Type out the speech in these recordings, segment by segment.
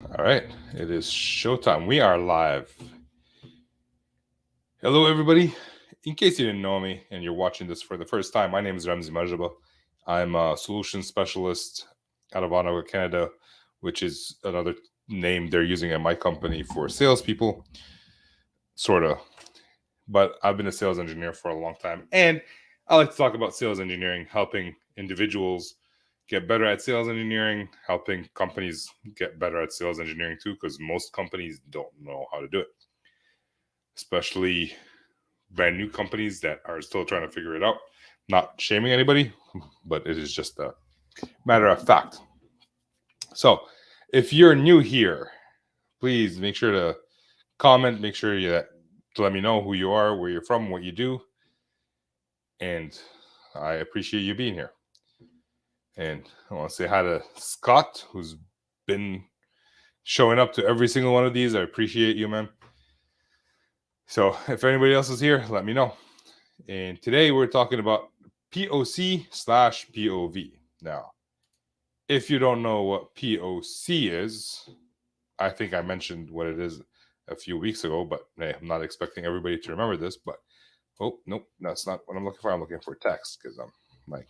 All right, it is showtime. We are live. Hello, everybody. In case you didn't know me and you're watching this for the first time, my name is Ramzi Majaba. I'm a solution specialist out of Ottawa, Canada, which is another name they're using at my company for salespeople, sort of. But I've been a sales engineer for a long time. And I like to talk about sales engineering, helping individuals get better at sales engineering, helping companies get better at sales engineering too, because most companies don't know how to do it, especially brand new companies that are still trying to figure it out. Not shaming anybody, but it is just a matter of fact. So, if you're new here, please make sure to comment, make sure to let me know who you are, where you're from, what you do, and I appreciate you being here. And I want to say hi to Scott, who's been showing up to every single one of these. I appreciate you, man. So if anybody else is here, let me know. And today we're talking about POC/POV. Now, if you don't know what POC is, I think I mentioned what it is a few weeks ago, but hey, I'm not expecting everybody to remember this. But oh, nope, that's not what I'm looking for. I'm looking for text because I'm like,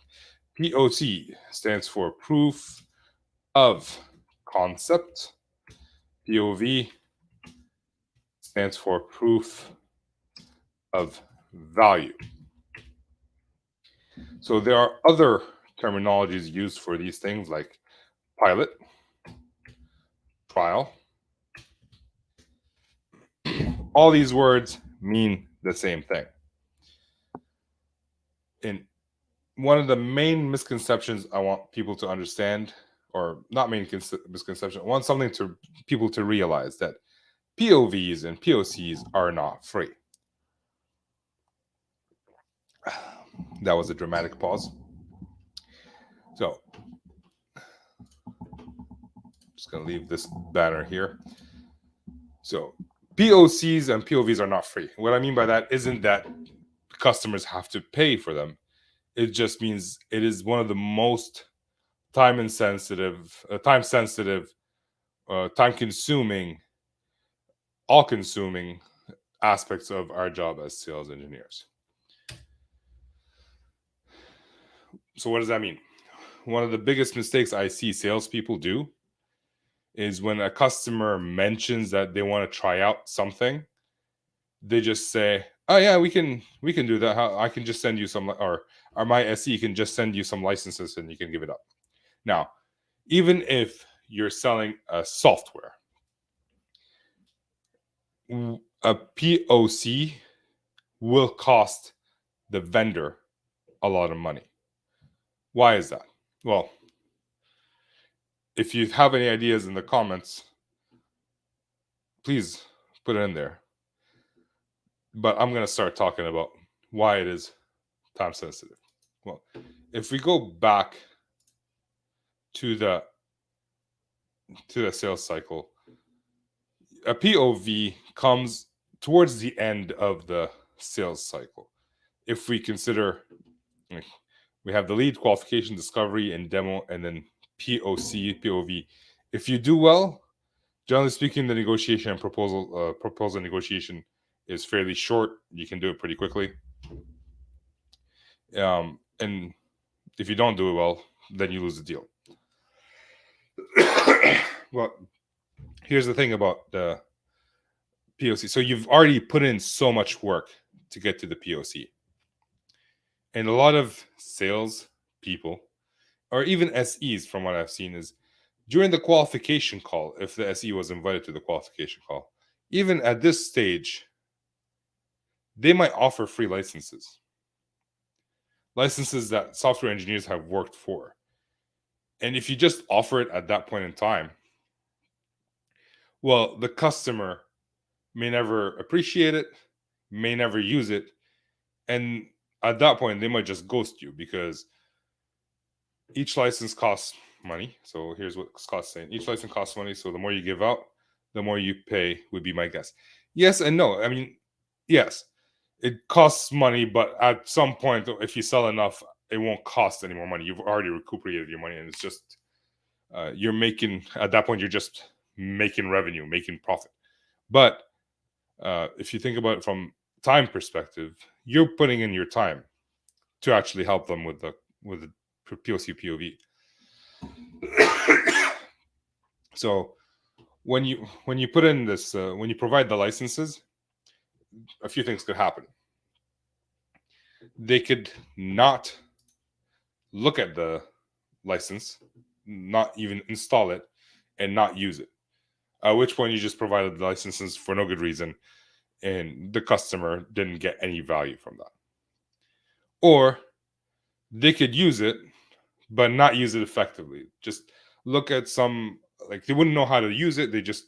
POC stands for proof of concept. POV stands for proof of value. So there are other terminologies used for these things like pilot, trial. All these words mean the same thing. And one of the main misconceptions I want people to understand, or not main misconception, I want something to people to realize that POVs and POCs are not free. That was a dramatic pause. So, just going to leave this banner here. So, POCs and POVs are not free. What I mean by that isn't that customers have to pay for them. It just means it is one of the most time sensitive, time consuming, all consuming aspects of our job as sales engineers. So, what does that mean? One of the biggest mistakes I see salespeople do is when a customer mentions that they want to try out something, they just say, "Oh yeah, we can do that. I can just send you some, or my SE can just send you some licenses and you can give it up." Now, even if you're selling a software, a POC will cost the vendor a lot of money. Why is that? Well, if you have any ideas in the comments, please put it in there. But I'm going to start talking about why it is time sensitive. Well, if we go back to the sales cycle, a POV comes towards the end of the sales cycle. If we consider, we have the lead, qualification, discovery, and demo, and then POC, POV. If you do well, generally speaking, the negotiation and proposal negotiation is fairly short. You can do it pretty quickly. And if you don't do it well, then you lose the deal. Well, here's the thing about the POC. So you've already put in so much work to get to the POC. And a lot of sales people, or even SEs from what I've seen, is during the qualification call, if the SE was invited to the qualification call, even at this stage, they might offer free licenses that software engineers have worked for. And if you just offer it at that point in time, well, the customer may never appreciate it, may never use it. And at that point, they might just ghost you because each license costs money. So here's what Scott's saying. Each license costs money. So the more you give out, the more you pay, would be my guess. Yes and no. I mean, yes, it costs money, but at some point, if you sell enough, it won't cost any more money. You've already recuperated your money, and it's just you're making, at that point, you're just making revenue, making profit. But if you think about it from time perspective, you're putting in your time to actually help them with the POC POV. So when you put in this when you provide the licenses, a few things could happen. They could not look at the license, not even install it, and not use it. At which point you just provided the licenses for no good reason, and the customer didn't get any value from that. Or they could use it, but not use it effectively. Just look at some, like, they wouldn't know how to use it. They just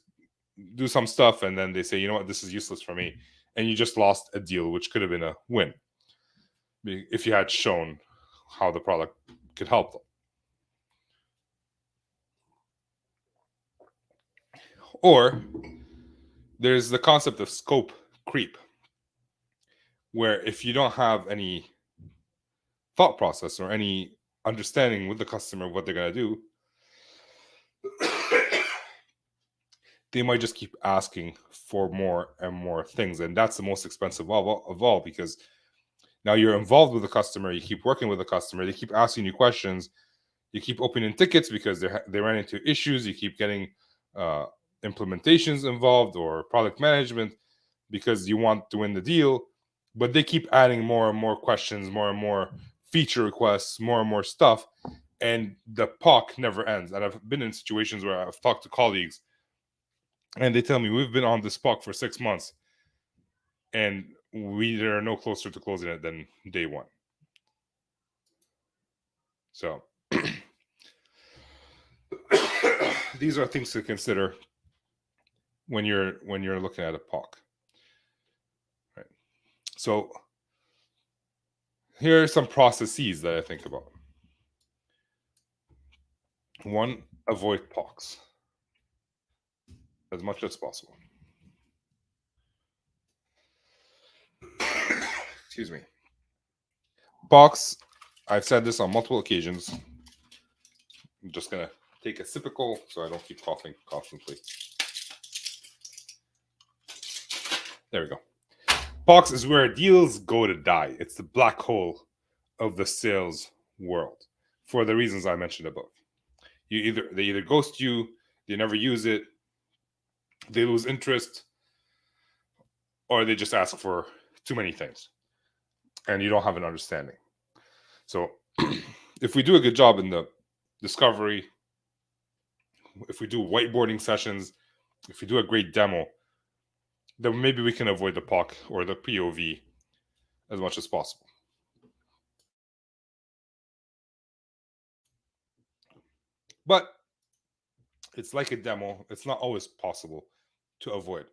do some stuff, and then they say, you know what, this is useless for me, and you just lost a deal, which could have been a win if you had shown how the product could help them. Or there's the concept of scope creep, where if you don't have any thought process or any understanding with the customer of what they're going to do, they might just keep asking for more and more things. And that's the most expensive of all, because now you're involved with the customer, you keep working with the customer, they keep asking you questions, you keep opening tickets because they ran into issues, you keep getting implementations involved or product management because you want to win the deal, but they keep adding more and more questions, more and more feature requests, more and more stuff, and the POC never ends. And I've been in situations where I've talked to colleagues and they tell me, we've been on this POC for 6 months and we are no closer to closing it than day one. So these are things to consider when you're looking at a POC. Right. So here are some processes that I think about. One, avoid POCs as much as possible. Excuse me. POCs, I've said this on multiple occasions. I'm just gonna take a sipical so I don't keep coughing constantly. There we go. POCs is where deals go to die. It's the black hole of the sales world for the reasons I mentioned above. They either ghost you, they never use it, they lose interest, or they just ask for too many things and you don't have an understanding. So if we do a good job in the discovery, if we do whiteboarding sessions, if we do a great demo, then maybe we can avoid the POC or the POV as much as possible. But it's like a demo. It's not always possible to avoid,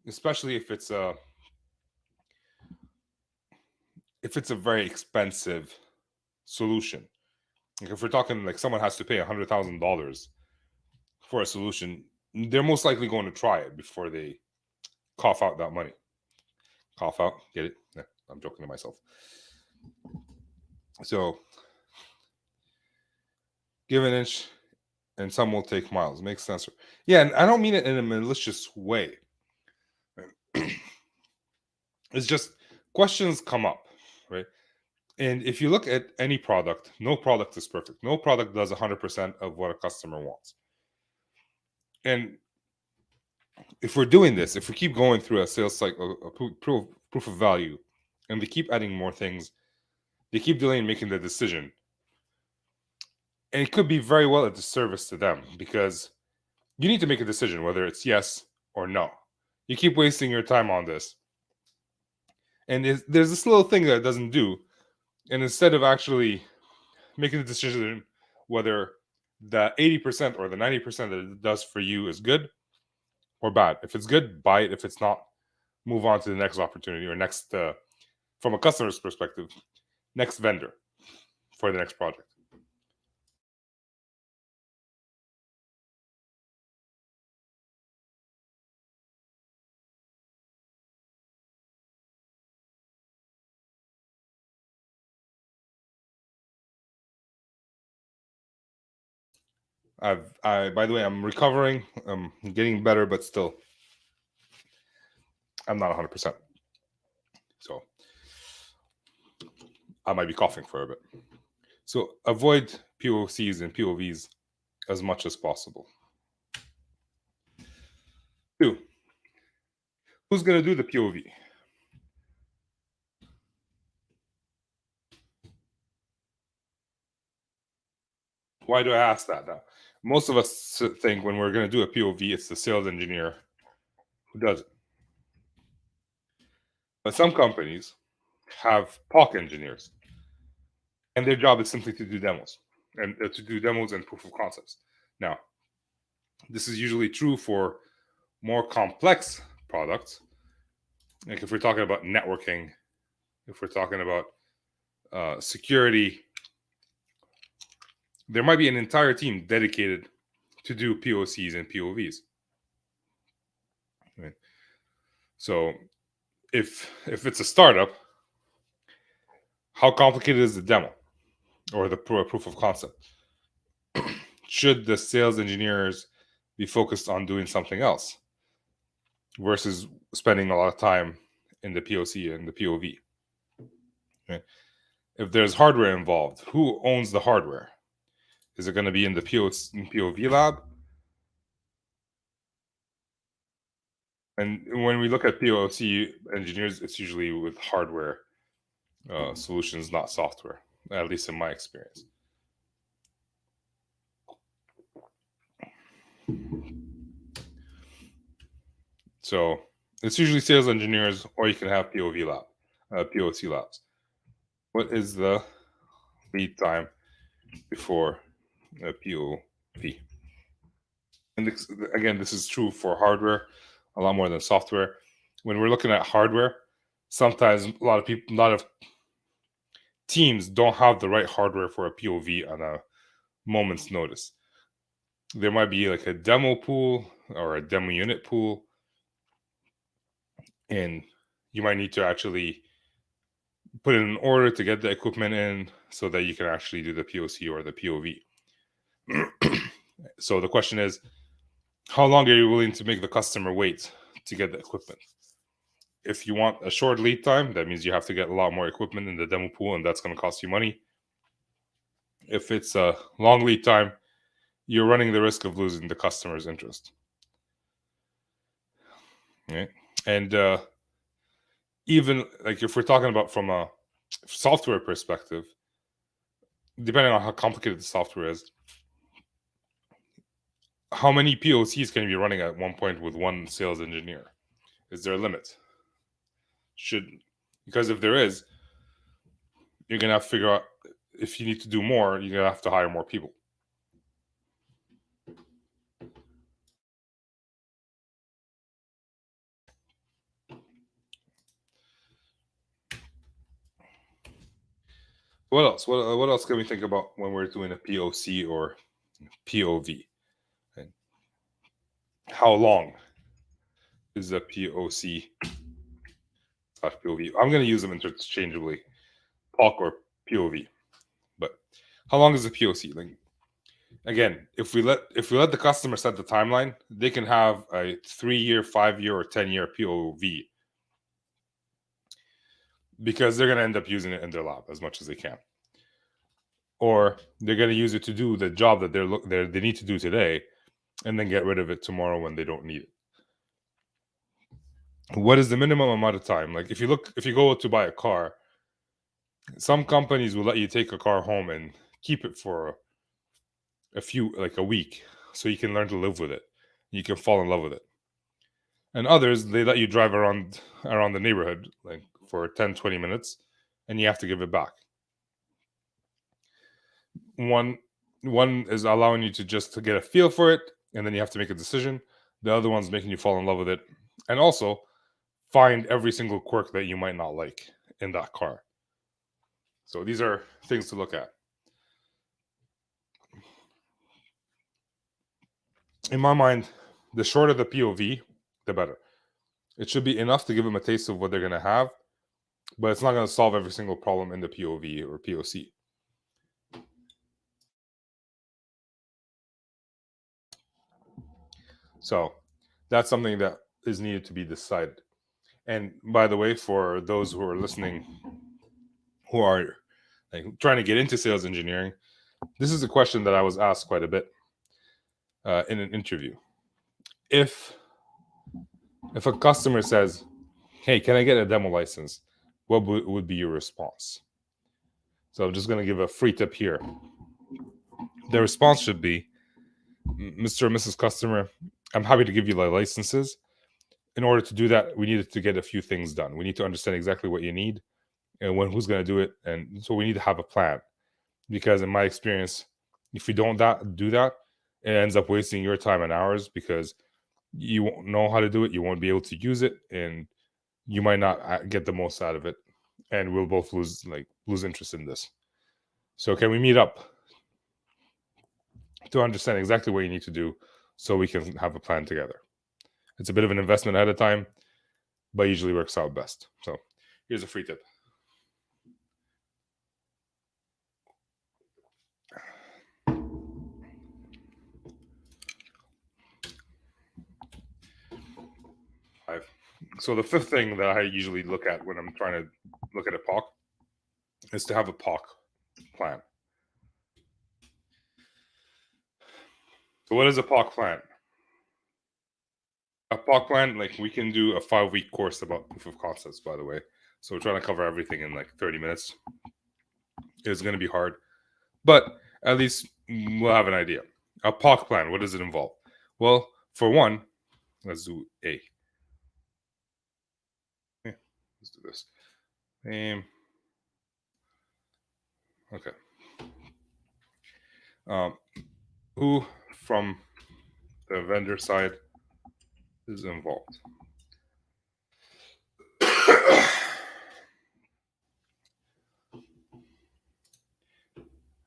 especially if it's a very expensive solution. Like if we're talking like someone has to pay $100,000 for a solution, they're most likely going to try it before they cough out that money. Cough out, get it? Yeah, I'm joking to myself. So give an inch and some will take miles. Makes sense. Yeah, and I don't mean it in a malicious way. It's just questions come up, right? And if you look at any product, no product is perfect. No product does 100% of what a customer wants. And if we're doing this, if we keep going through a sales cycle, a proof of value, and they keep adding more things, they keep delaying making the decision. And it could be very well a disservice to them because you need to make a decision whether it's yes or no. You keep wasting your time on this. And there's this little thing that it doesn't do. And instead of actually making the decision whether the 80% or the 90% that it does for you is good or bad. If it's good, buy it. If it's not, move on to the next opportunity or next, from a customer's perspective, next vendor for the next project. By the way, I'm recovering. I'm getting better, but still, I'm not 100%. So I might be coughing for a bit. So avoid POCs and POVs as much as possible. 2, who's going to do the POV? Why do I ask that now? Most of us think when we're going to do a POV, it's the sales engineer who does it. But some companies have POC engineers, and their job is simply to do demos and proof of concepts. Now, this is usually true for more complex products. Like if we're talking about networking, if we're talking about security, there might be an entire team dedicated to do POCs and POVs. Right? So if it's a startup, how complicated is the demo or the proof of concept? Should the sales engineers be focused on doing something else versus spending a lot of time in the POC and the POV? Right? If there's hardware involved, who owns the hardware? Is it going to be in the POV lab? And when we look at POC engineers, it's usually with hardware solutions, not software, at least in my experience. So it's usually sales engineers, or you can have POC labs. What is the lead time before a POV? And again, this is true for hardware a lot more than software. When we're looking at hardware, sometimes a lot of teams don't have the right hardware for a POV on a moment's notice. There might be like a demo pool or a demo unit pool, and you might need to actually put in an order to get the equipment in so that you can actually do the POC or the POV. So the question is, how long are you willing to make the customer wait to get the equipment? If you want a short lead time, that means you have to get a lot more equipment in the demo pool, and that's going to cost you money. If it's a long lead time, you're running the risk of losing the customer's interest. Right? And even like if we're talking about from a software perspective, depending on how complicated the software is, how many POCs can you be running at one point with one sales engineer? Is there a limit? Because if there is, you're gonna have to figure out if you need to do more, you're gonna have to hire more people. What else? What else can we think about when we're doing a POC or POV? And how long is a POC slash POV? I'm going to use them interchangeably, POC or POV. But how long is a POC? Like again, if we let the customer set the timeline, they can have a 3-year, 5-year, or 10-year POV because they're going to end up using it in their lab as much as they can, or they're going to use it to do the job that they need to do today, and then get rid of it tomorrow when they don't need it. What is the minimum amount of time? Like if you go to buy a car, some companies will let you take a car home and keep it for a week, so you can learn to live with it. You can fall in love with it. And others, they let you drive around the neighborhood like for 10-20 minutes, and you have to give it back. One is allowing you to get a feel for it, and then you have to make a decision. The other one's making you fall in love with it, and also find every single quirk that you might not like in that car. So these are things to look at. In my mind, the shorter the POV, the better. It should be enough to give them a taste of what they're going to have, but it's not going to solve every single problem in the POV or POC. So that's something that is needed to be decided. And by the way, for those who are listening who are like trying to get into sales engineering, this is a question that I was asked quite a bit in an interview. If a customer says, "Hey, can I get a demo license?" What would be your response? So I'm just going to give a free tip here. The response should be, "Mr. or Mrs. Customer, I'm happy to give you the licenses. In order to do that, we needed to get a few things done. We need to understand exactly what you need and who's going to do it, and so we need to have a plan. Because in my experience, if you don't do that, it ends up wasting your time and hours because you won't know how to do it, you won't be able to use it, and you might not get the most out of it, and we'll both lose interest in this. So can we meet up to understand exactly what you need to do so we can have a plan together? It's a bit of an investment ahead of time, but usually works out best. So here's a free tip. So the fifth thing that I usually look at when I'm trying to look at a POC is to have a POC plan. So what is a POC plan? A POC plan, like we can do a 5-week course about proof of concepts, by the way. So we're trying to cover everything in like 30 minutes. It's going to be hard, but at least we'll have an idea. A POC plan, what does it involve? Well, for one, let's do A. Yeah, let's do this. Okay. Who from the vendor side is involved?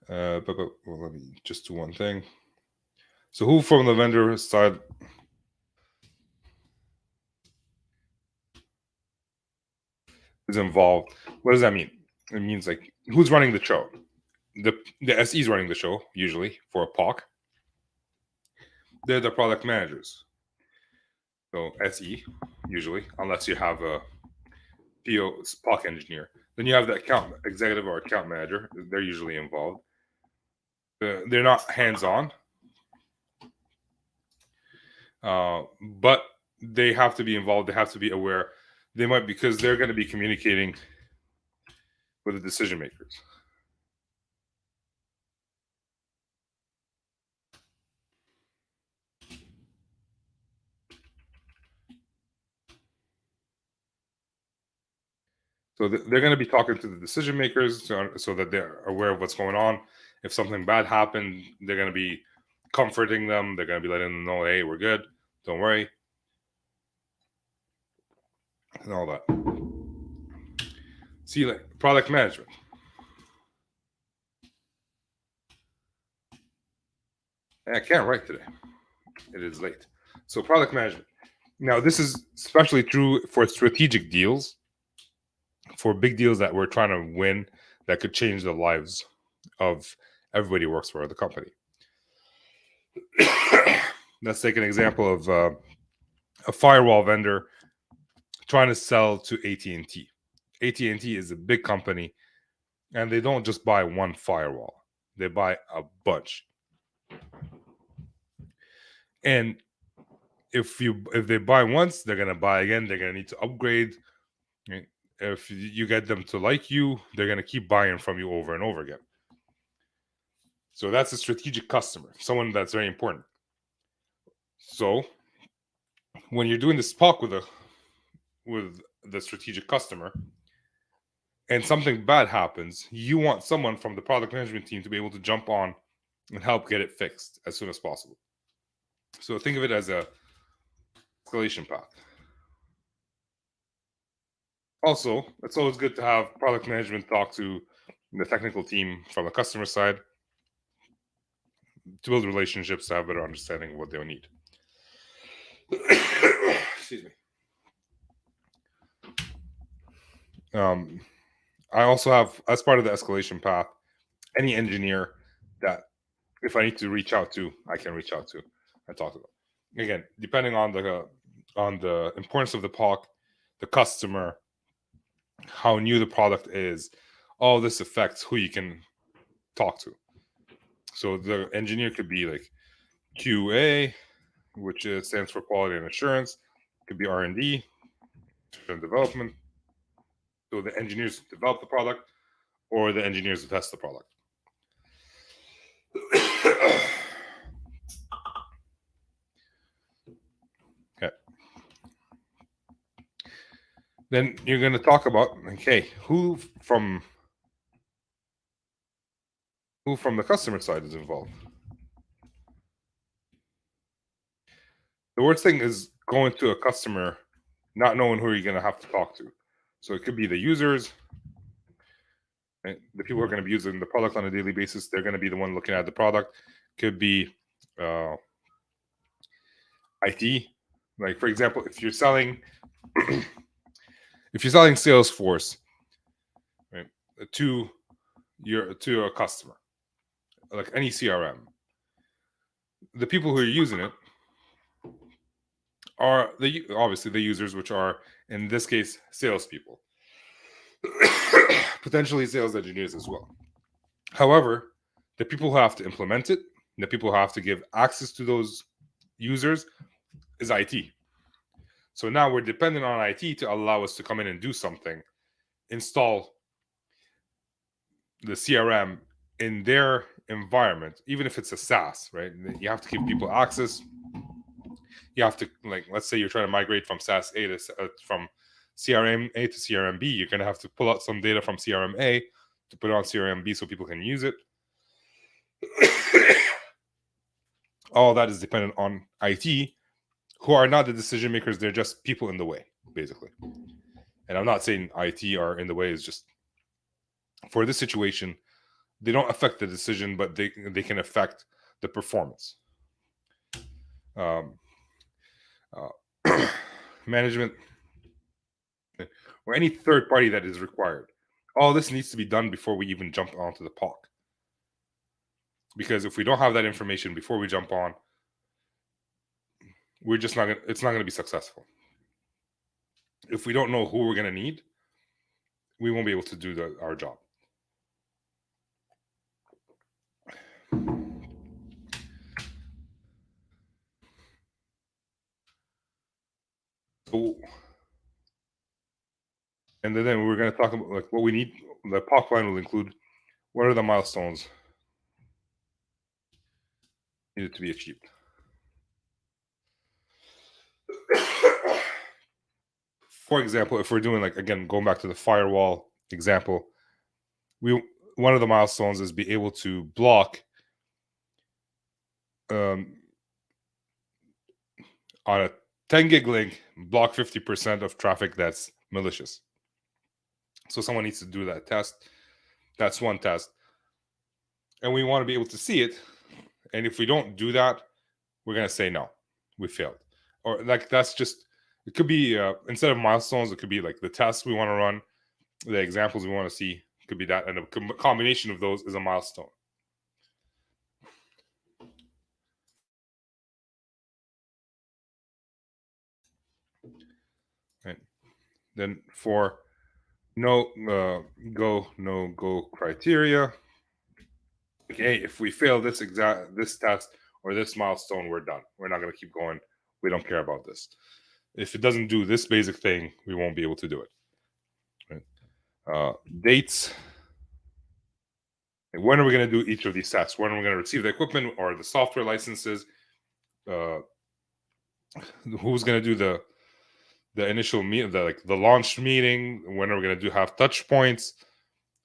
But well, let me just do one thing. So who from the vendor side is involved? What does that mean? It means like who's running the show? The SE is running the show usually for a POC. They're the product managers. So SE usually, unless you have a POC engineer. Then you have the account executive or account manager. They're usually involved. They're not hands-on, but they have to be involved. They have to be aware. They might, because they're going to be communicating with the decision makers. So they're going to be talking to the decision makers so that they're aware of what's going on. If something bad happened, they're going to be comforting them. They're going to be letting them know, hey, we're good. Don't worry. And all that. See, like product management. I can't write today. It is late. So product management. Now, this is especially true for strategic deals, for big deals that we're trying to win that could change the lives of everybody who works for the company. Let's take an example of a firewall vendor trying to sell to AT&T. AT&T is a big company, and they don't just buy one firewall. They buy a bunch. And if they buy once, they're going to buy again. They're going to need to upgrade. If you get them to like you, they're going to keep buying from you over and over again. So that's a strategic customer, someone that's very important. So when you're doing this talk with the strategic customer and something bad happens, you want someone from the product management team to be able to jump on and help get it fixed as soon as possible. So think of it as a escalation path. Also, it's always good to have product management talk to the technical team from the customer side to build relationships, to have better understanding of what they'll need. Excuse me. I also have, as part of the escalation path, any engineer that if I need to reach out to, I can reach out to and talk to them. again, depending on the importance of the POC, the customer, how new the product is, all this affects who you can talk to. So the engineer could be like QA, which stands for quality and assurance. It could be R&D, and development. So the engineers develop the product, or the engineers test the product. Okay. Then you're going to talk about, okay, who from the customer side is involved. The worst thing is going to a customer not knowing who you're going to have to talk to. So it could be the users, right? The people who are going to be using the product on a daily basis. They're going to be the one looking at the product. Could be IT. Like, for example, if you're selling Salesforce, right, to a customer, like any CRM, the people who are using it are obviously the users, which are in this case salespeople, potentially sales engineers as well. However, the people who have to implement it, the people who have to give access to those users, is IT. So now we're dependent on IT to allow us to come in and do something, install the CRM in their environment, even if it's a SaaS, right? You have to give people access. You have to, like, let's say you're trying to migrate from SaaS A to from CRM A to CRM B. You're going to have to pull out some data from CRM A to put it on CRM B so people can use it. All that is dependent on IT, who are not the decision makers. They're just people in the way, basically. And I'm not saying IT are in the way. It's just for this situation, they don't affect the decision, but they can affect the performance. Management, or any third party that is required. All this needs to be done before we even jump onto the POC. Because if we don't have that information before we jump on, we're just not gonna, it's not going to be successful. If we don't know who we're going to need, we won't be able to do our job. So, and then we're going to talk about like what we need. The POC plan will include what are the milestones needed to be achieved. For example, if we're doing, like, again, going back to the firewall example, one of the milestones is be able to block on a 10 gig link, block 50% of traffic that's malicious. So someone needs to do that test. That's one test. And we want to be able to see it. And if we don't do that, we're going to say, no, we failed. Or like, that's just, it could be, instead of milestones, it could be like the tests we want to run, the examples we want to see, could be that. And a combination of those is a milestone. Right. Then for no go criteria, okay, if we fail this test or this milestone, we're done. We're not going to keep going. We don't care about this. If it doesn't do this basic thing, we won't be able to do it. Right? Dates. When are we going to do each of these tests? When are we going to receive the equipment or the software licenses? Who's going to do the initial meet, the launch meeting? When are we going to have touch points?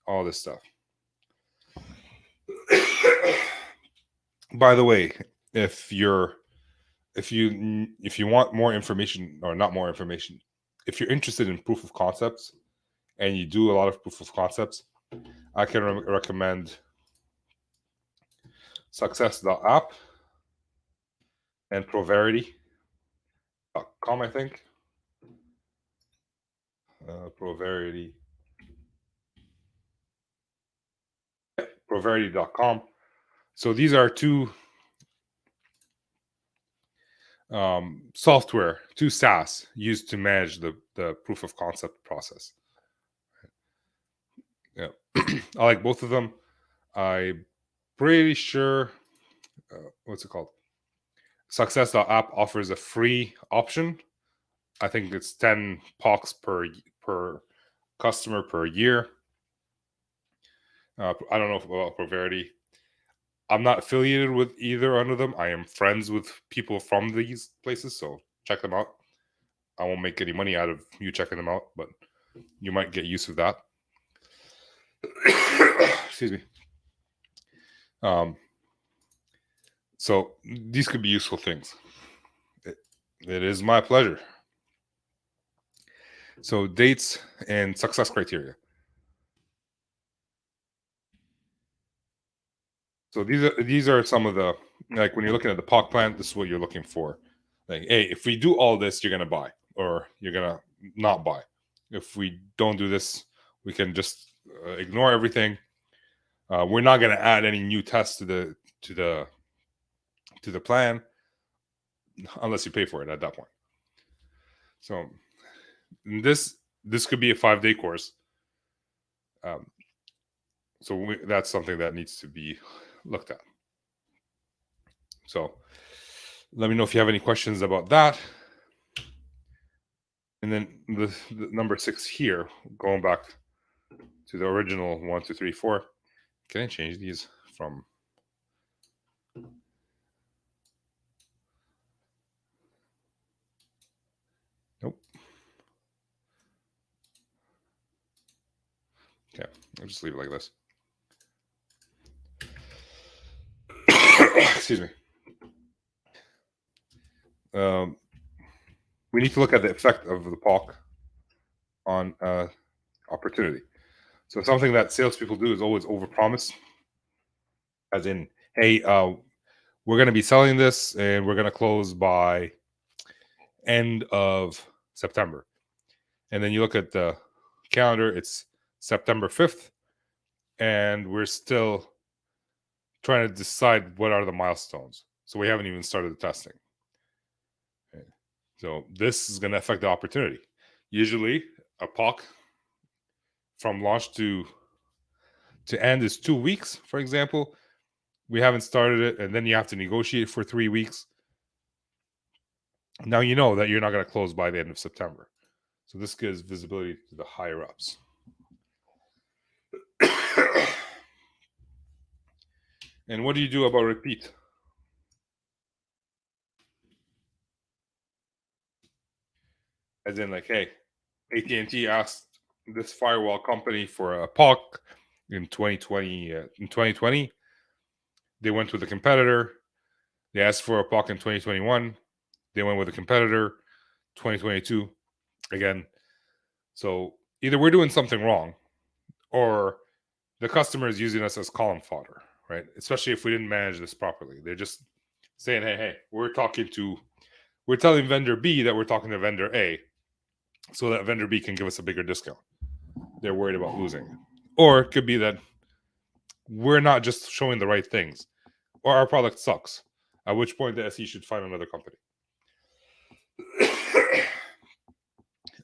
All this stuff. By the way, if you want more information, or not more information, if you're interested in proof of concepts and you do a lot of proof of concepts, I can recommend success.app and proverity.com, I think. Proverity. Proverity.com. So these are two software, two SaaS used to manage the proof of concept process. Yeah, I like both of them. I'm pretty sure. What's it called? Success.app offers a free option. I think it's 10 POCs per customer per year. I don't know about Proverity. I'm not affiliated with either one of them. I am friends with people from these places, so check them out. I won't make any money out of you checking them out, but you might get use of that. Excuse me. So these could be useful things. It is my pleasure. So dates and success criteria. So these are some of the, like, when you're looking at the POC plan, this is what you're looking for. Like, hey, if we do all this, you're gonna buy, or you're gonna not buy. If we don't do this, we can just ignore everything. We're not gonna add any new tests to the plan unless you pay for it at that point. So this could be a 5-day course. So that's something that needs to be looked at. So let me know if you have any questions about that. And then the number 6 here, going back to the original 1, 2, 3, 4. Can I change these from? Nope. Okay, I'll just leave it like this. Excuse me. We need to look at the effect of the POC on opportunity. So something that salespeople do is always overpromise, as in, hey, we're going to be selling this and we're going to close by end of September. And then you look at the calendar, it's September 5th, and we're still trying to decide what are the milestones. So we haven't even started the testing. Okay. So this is going to affect the opportunity. Usually a POC from launch to end is 2 weeks, for example. We haven't started it, and then you have to negotiate for 3 weeks. Now you know that you're not going to close by the end of September. So this gives visibility to the higher ups. And what do you do about repeat? As in, like, hey, AT&T asked this firewall company for a POC in 2020. In 2020, they went with a competitor. They asked for a POC in 2021. They went with a competitor. 2022 again. So either we're doing something wrong, or the customer is using us as column fodder, right? Especially if we didn't manage this properly. They're just saying, hey, we're telling vendor B that we're talking to vendor A, so that vendor B can give us a bigger discount. They're worried about losing. Or it could be that we're not just showing the right things, or our product sucks, at which point the SE should find another company.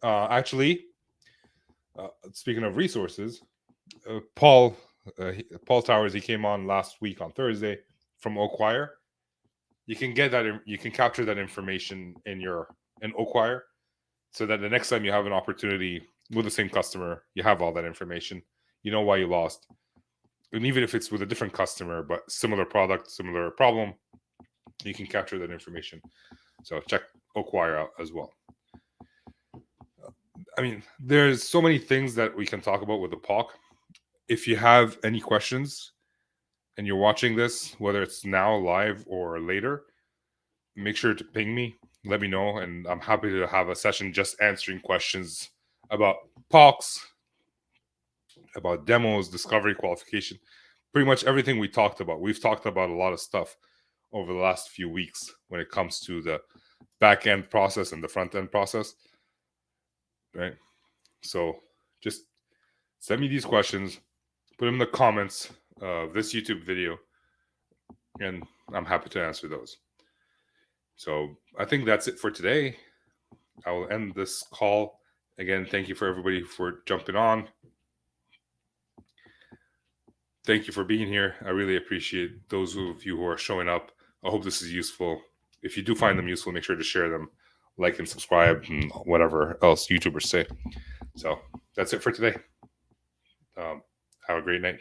Actually, speaking of resources, Paul Towers, he came on last week on Thursday from Oakwire. You can get that. You can capture that information in Oakwire, so that the next time you have an opportunity with the same customer, you have all that information. You know why you lost, and even if it's with a different customer but similar product, similar problem, you can capture that information. So check Oakwire out as well. I mean, there's so many things that we can talk about with the POC. If you have any questions and you're watching this, whether it's now live or later, make sure to ping me, let me know, and I'm happy to have a session just answering questions about POCs, about demos, discovery, qualification, pretty much everything we talked about. We've talked about a lot of stuff over the last few weeks when it comes to the back end process and the front end process, right? So just send me these questions, put them in the comments of this YouTube video, and I'm happy to answer those. So I think that's it for today. I will end this call. Again, thank you for everybody for jumping on. Thank you for being here. I really appreciate those of you who are showing up. I hope this is useful. If you do find them useful, make sure to share them, like and subscribe, and whatever else YouTubers say. So that's it for today. Have a great night.